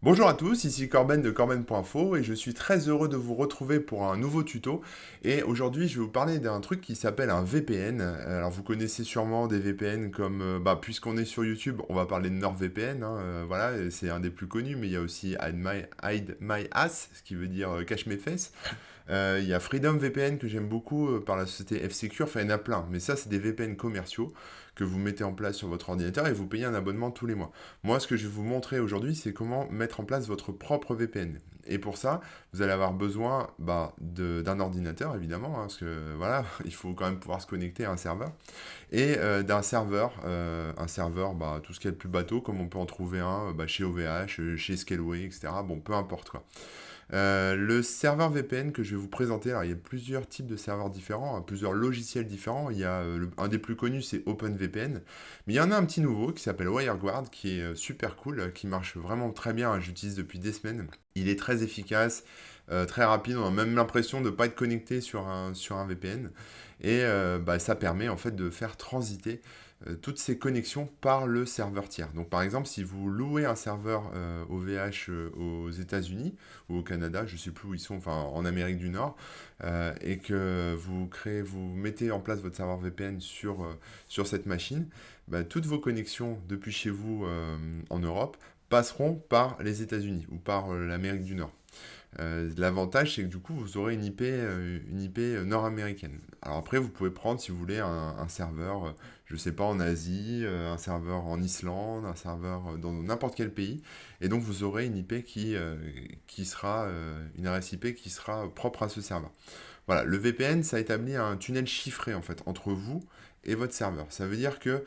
Bonjour à tous, ici Corben de Corben.info et je suis très heureux de vous retrouver pour un nouveau tuto. Et aujourd'hui, je vais vous parler d'un truc qui s'appelle un VPN. Alors, vous connaissez sûrement des VPN comme, puisqu'on est sur YouTube, on va parler de NordVPN. Voilà, et c'est un des plus connus, mais il y a aussi Hide My Ass, ce qui veut dire cache mes fesses. Il y a Freedom VPN que j'aime beaucoup par la société F-Secure, enfin il y en a plein, mais ça c'est des VPN commerciaux que vous mettez en place sur votre ordinateur et vous payez un abonnement tous les mois. Moi ce que je vais vous montrer aujourd'hui c'est comment mettre en place votre propre VPN. Et pour ça, vous allez avoir besoin d'un ordinateur évidemment, hein, parce que voilà, il faut quand même pouvoir se connecter à un serveur, et d'un serveur, tout ce qui est le plus bateau, comme on peut en trouver un chez OVH, chez Scaleway, etc. Bon, peu importe quoi. Le serveur VPN que je vais vous présenter, alors il y a plusieurs types de serveurs différents, hein, plusieurs logiciels différents. Il y a un des plus connus, c'est OpenVPN, mais il y en a un petit nouveau qui s'appelle WireGuard, qui est super cool, qui marche vraiment très bien, hein, j'utilise depuis des semaines. Il est très efficace, très rapide, on a même l'impression de ne pas être connecté sur un VPN, et ça permet en fait de faire transiter toutes ces connexions par le serveur tiers. Donc par exemple, si vous louez un serveur OVH aux États-Unis ou au Canada, je ne sais plus où ils sont, enfin en Amérique du Nord, et que vous mettez en place votre serveur VPN sur cette machine, toutes vos connexions depuis chez vous en Europe passeront par les États-Unis ou par l'Amérique du Nord. L'avantage, c'est que du coup, vous aurez une IP nord-américaine. Alors après, vous pouvez prendre, si vous voulez, un serveur, je sais pas, en Asie, un serveur en Islande, un serveur dans n'importe quel pays. Et donc, vous aurez une IP qui sera, une adresse IP qui sera propre à ce serveur. Voilà, le VPN, ça établit un tunnel chiffré en fait entre vous et votre serveur. Ça veut dire que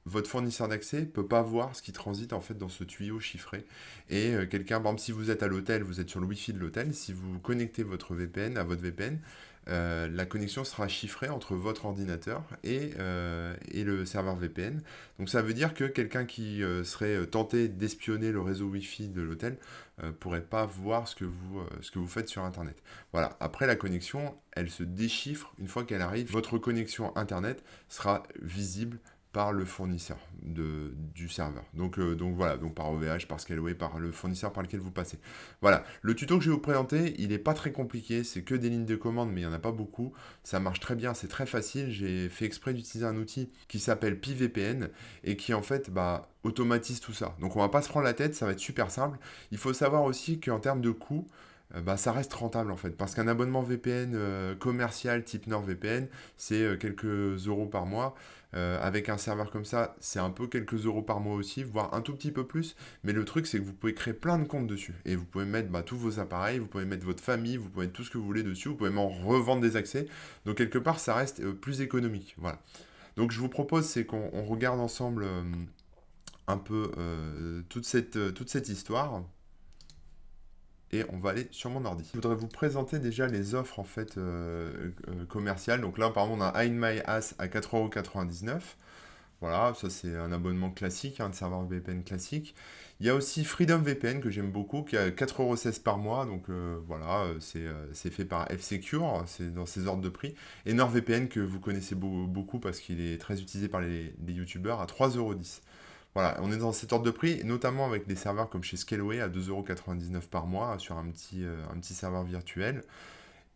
votre fournisseur d'accès ne peut pas voir ce qui transite en fait dans ce tuyau chiffré. Et quelqu'un, par exemple, si vous êtes à l'hôtel, vous êtes sur le Wi-Fi de l'hôtel, si vous connectez votre VPN à votre VPN, la connexion sera chiffrée entre votre ordinateur et le serveur VPN. Donc ça veut dire que quelqu'un qui serait tenté d'espionner le réseau Wi-Fi de l'hôtel pourrait pas voir ce que vous faites sur Internet. Voilà, après la connexion, elle se déchiffre une fois qu'elle arrive. Votre connexion Internet sera visible par le fournisseur du serveur. Donc voilà, donc par OVH, par Scaleway, par le fournisseur par lequel vous passez. Voilà, le tuto que je vais vous présenter, il n'est pas très compliqué, c'est que des lignes de commande, mais il n'y en a pas beaucoup. Ça marche très bien, c'est très facile. J'ai fait exprès d'utiliser un outil qui s'appelle PiVPN et qui en fait automatise tout ça. Donc on va pas se prendre la tête, ça va être super simple. Il faut savoir aussi qu'en termes de coût, ça reste rentable en fait. Parce qu'un abonnement VPN commercial type NordVPN, c'est quelques euros par mois. Avec un serveur comme ça, c'est un peu quelques euros par mois aussi, voire un tout petit peu plus. Mais le truc, c'est que vous pouvez créer plein de comptes dessus. Et vous pouvez mettre tous vos appareils, vous pouvez mettre votre famille, vous pouvez mettre tout ce que vous voulez dessus, vous pouvez même en revendre des accès. Donc quelque part, ça reste plus économique. Voilà. Donc je vous propose, c'est qu'on regarde ensemble un peu toute cette histoire et on va aller sur mon ordi. Je voudrais vous présenter déjà les offres en fait commerciales. Donc là, par exemple, on a Hide My Ass à 4,99 €. Voilà, ça c'est un abonnement classique, un serveur VPN classique. Il y a aussi Freedom VPN que j'aime beaucoup, qui est à 4,16 € par mois. Donc voilà, c'est fait par F-Secure, c'est dans ces ordres de prix. Et NordVPN que vous connaissez beaucoup parce qu'il est très utilisé par les youtubeurs à 3,10 €. Voilà, on est dans cet ordre de prix, notamment avec des serveurs comme chez Scaleway à 2,99 € par mois sur un petit serveur virtuel.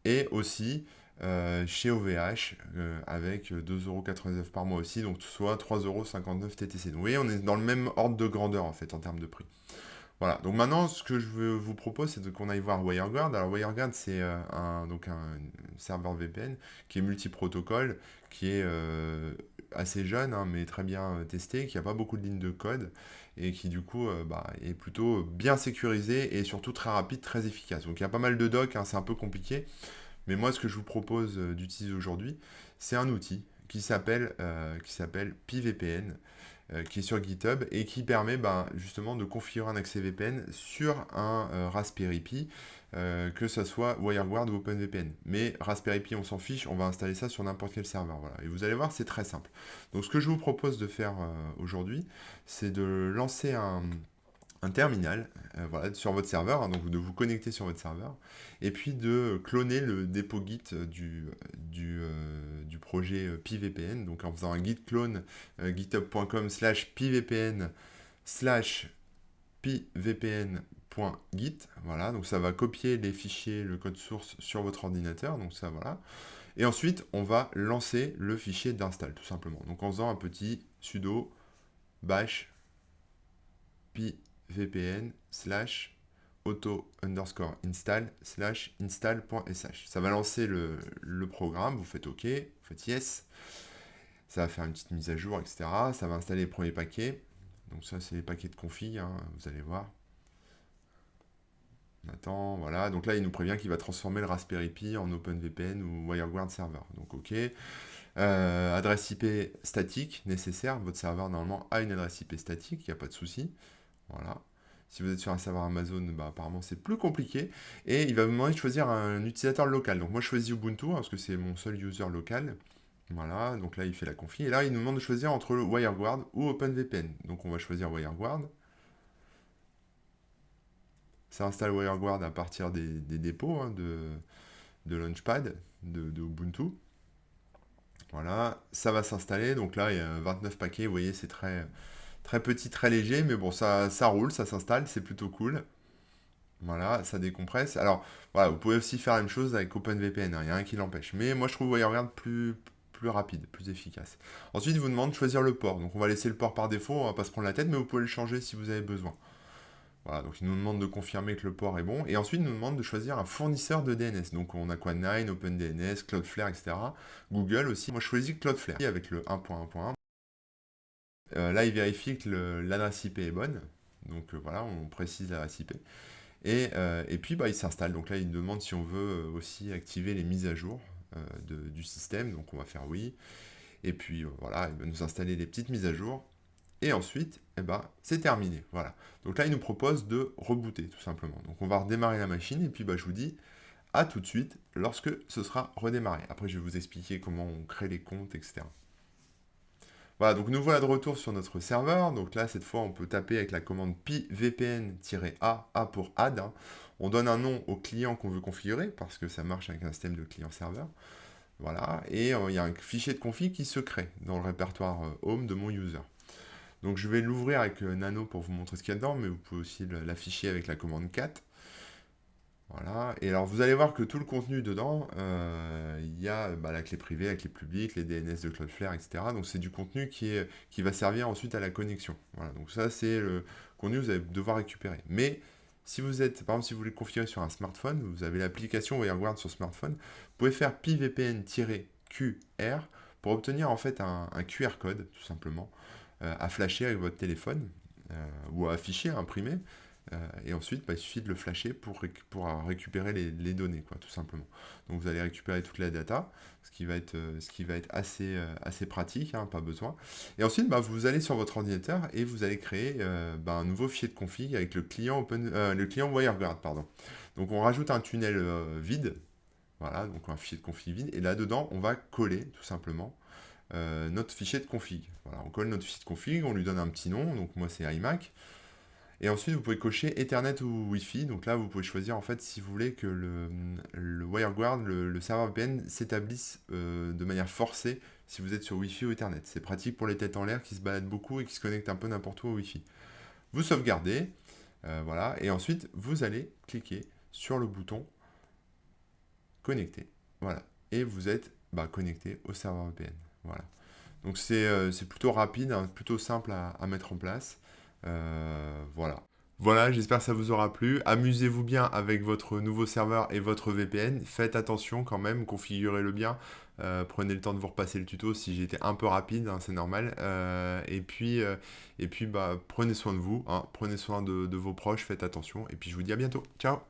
Et aussi chez OVH avec 2,99 € par mois aussi, donc soit 3,59 € TTC. Donc vous voyez, on est dans le même ordre de grandeur en fait en termes de prix. Voilà, donc maintenant ce que vous propose c'est qu'on aille voir WireGuard. Alors WireGuard c'est un serveur VPN qui est multi-protocole, qui est assez jeune mais très bien testé, qui n'a pas beaucoup de lignes de code et qui du coup est plutôt bien sécurisé et surtout très rapide, très efficace. Donc il y a pas mal de docs, hein, c'est un peu compliqué, mais moi ce que je vous propose d'utiliser aujourd'hui, c'est un outil qui s'appelle PiVPN, qui est sur GitHub et qui permet justement de configurer un accès VPN sur un Raspberry Pi, que ce soit WireGuard ou OpenVPN. Mais Raspberry Pi, on s'en fiche, on va installer ça sur n'importe quel serveur. Voilà. Et vous allez voir, c'est très simple. Donc ce que je vous propose de faire aujourd'hui, c'est de lancer un terminal voilà, sur votre serveur, hein, donc de vous connecter sur votre serveur, et puis de cloner le dépôt Git du projet PiVPN, donc en faisant un git clone github.com/pivpn/. pivpn.git, voilà, donc ça va copier les fichiers, le code source sur votre ordinateur, donc ça voilà. Et ensuite, on va lancer le fichier d'install, tout simplement. Donc en faisant un petit sudo bash pvpn slash auto underscore install slash install.sh. Ça va lancer le programme, vous faites OK, vous faites yes, ça va faire une petite mise à jour, etc. Ça va installer les premiers paquets. Donc ça, c'est les paquets de config, hein, vous allez voir. On attend, voilà. Donc là, il nous prévient qu'il va transformer le Raspberry Pi en OpenVPN ou WireGuard server. Donc OK. Adresse IP statique nécessaire. Votre serveur, normalement, a une adresse IP statique, il n'y a pas de souci. Voilà. Si vous êtes sur un serveur Amazon, bah, apparemment c'est plus compliqué. Et il va vous demander de choisir un utilisateur local. Donc moi je choisis Ubuntu, hein, parce que c'est mon seul user local. Voilà, donc là il fait la config. Et là il nous demande de choisir entre le WireGuard ou OpenVPN. Donc on va choisir WireGuard. Ça installe WireGuard à partir des dépôts, hein, de Launchpad, de Ubuntu. Voilà, ça va s'installer. Donc là il y a 29 paquets, vous voyez c'est très, très petit, très léger. Mais bon, ça roule, ça s'installe, c'est plutôt cool. Voilà, ça décompresse. Alors, voilà, vous pouvez aussi faire la même chose avec OpenVPN, hein, il y a rien qui l'empêche. Mais moi, je trouve WireGuard plus rapide, plus efficace. Ensuite, il vous demande de choisir le port. Donc, on va laisser le port par défaut, on va pas se prendre la tête, mais vous pouvez le changer si vous avez besoin. Voilà, donc il nous demande de confirmer que le port est bon. Et ensuite, il nous demande de choisir un fournisseur de DNS. Donc, on a quoi? Nine, OpenDNS, Cloudflare, etc. Google aussi. Moi, je choisis Cloudflare avec le 1.1.1. Là, il vérifie que l'adresse IP est bonne. Donc, voilà, on précise l'adresse IP. Et puis, bah, il s'installe. Donc là, il nous demande si on veut aussi activer les mises à jour du système. Donc on va faire oui. Et puis voilà, il va nous installer les petites mises à jour. Et ensuite, eh ben, c'est terminé. Voilà. Donc là, il nous propose de rebooter, tout simplement. Donc on va redémarrer la machine. Et puis, bah, je vous dis à tout de suite lorsque ce sera redémarré. Après, je vais vous expliquer comment on crée les comptes, etc. Voilà, donc nous voilà de retour sur notre serveur. Donc là, cette fois, on peut taper avec la commande pivpn-a, A pour add, hein. On donne un nom au client qu'on veut configurer, parce que ça marche avec un système de client-serveur. Voilà, et il y a un fichier de config qui se crée dans le répertoire home de mon user. Donc je vais l'ouvrir avec Nano pour vous montrer ce qu'il y a dedans, mais vous pouvez aussi l'afficher avec la commande cat. Voilà, et alors vous allez voir que tout le contenu dedans, il y a bah, la clé privée, la clé publique, les DNS de Cloudflare, etc. Donc c'est du contenu qui va servir ensuite à la connexion. Voilà, donc ça c'est le contenu que vous allez devoir récupérer. Mais si vous êtes, par exemple, si vous voulez le configurer sur un smartphone, vous avez l'application WireGuard sur smartphone, vous pouvez faire pivpn-qr pour obtenir en fait un QR code, tout simplement, à flasher avec votre téléphone, ou à afficher, à imprimer. Et ensuite, bah, il suffit de le flasher pour récupérer les données, quoi, tout simplement. Donc vous allez récupérer toute la data, ce qui va être assez pratique, hein, pas besoin. Et ensuite, bah, vous allez sur votre ordinateur et vous allez créer bah, un nouveau fichier de config avec le client WireGuard, pardon. Donc on rajoute un tunnel vide, voilà, donc un fichier de config vide, et là-dedans, on va coller tout simplement notre fichier de config. Voilà, on colle notre fichier de config, on lui donne un petit nom, donc moi c'est iMac. Et ensuite, vous pouvez cocher Ethernet ou Wi-Fi. Donc là, vous pouvez choisir en fait si vous voulez que le WireGuard, le serveur VPN, s'établisse de manière forcée si vous êtes sur Wi-Fi ou Ethernet. C'est pratique pour les têtes en l'air qui se baladent beaucoup et qui se connectent un peu n'importe où au Wi-Fi. Vous sauvegardez, voilà, et ensuite vous allez cliquer sur le bouton connecter. Voilà. Et vous êtes bah, connecté au serveur VPN. Voilà. Donc c'est plutôt rapide, hein, plutôt simple à mettre en place. Voilà. Voilà, j'espère que ça vous aura plu. Amusez-vous bien avec votre nouveau serveur et votre VPN. Faites attention quand même, configurez-le bien. Prenez le temps de vous repasser le tuto si j'étais un peu rapide, hein, c'est normal. Et puis bah, prenez soin de vous, hein, prenez soin de vos proches, faites attention. Et puis je vous dis à bientôt. Ciao!